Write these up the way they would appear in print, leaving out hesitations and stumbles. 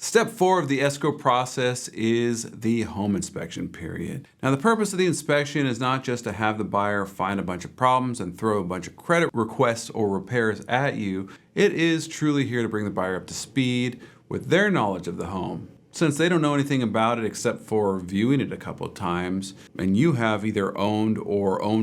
Step 4 of the escrow process is the home inspection period. Now, the purpose of the inspection is not just to have the buyer find a bunch of problems and throw a bunch of credit requests or repairs at you. It is truly here to bring the buyer up to speed with their knowledge of the home. Since they don't know anything about it except for viewing it a couple of times, and you have either owned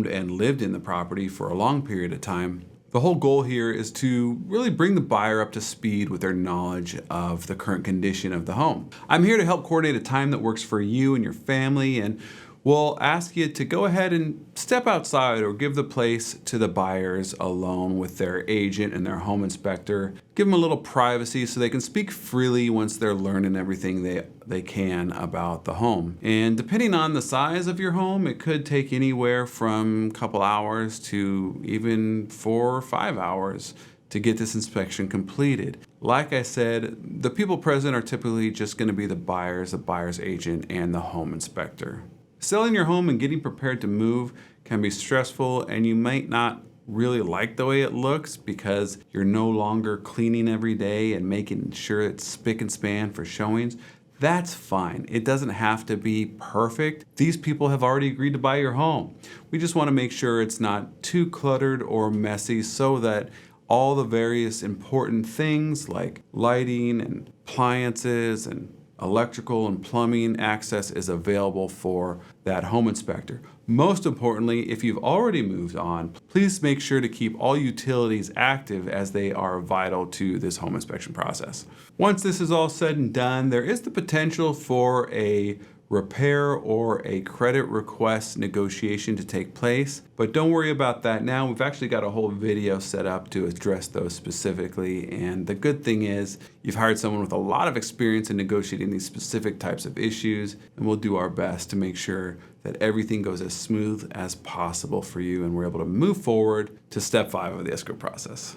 and lived in the property for a long period of time, the whole goal here is to really bring the buyer up to speed with their knowledge of the current condition of the home. I'm here to help coordinate a time that works for you and your family, and we'll ask you to go ahead and step outside or give the place to the buyers alone with their agent and their home inspector. Give them a little privacy so they can speak freely once they're learning everything they can about the home. And depending on the size of your home, it could take anywhere from a couple hours to even 4 or 5 hours to get this inspection completed. Like I said, the people present are typically just going to be the buyer's agent, and the home inspector. Selling your home and getting prepared to move can be stressful, and you might not really like the way it looks because you're no longer cleaning every day and making sure it's spick and span for showings. That's fine. It doesn't have to be perfect. These people have already agreed to buy your home. We just want to make sure it's not too cluttered or messy so that all the various important things like lighting and appliances and electrical and plumbing access is available for that home inspector. Most importantly, if you've already moved on, please make sure to keep all utilities active as they are vital to this home inspection process. Once this is all said and done, there is the potential for a repair or a credit request negotiation to take place, but don't worry about that now. We've actually got a whole video set up to address those specifically, and the good thing is you've hired someone with a lot of experience in negotiating these specific types of issues, and we'll do our best to make sure that everything goes as smooth as possible for you and we're able to move forward to step 5 of the escrow process.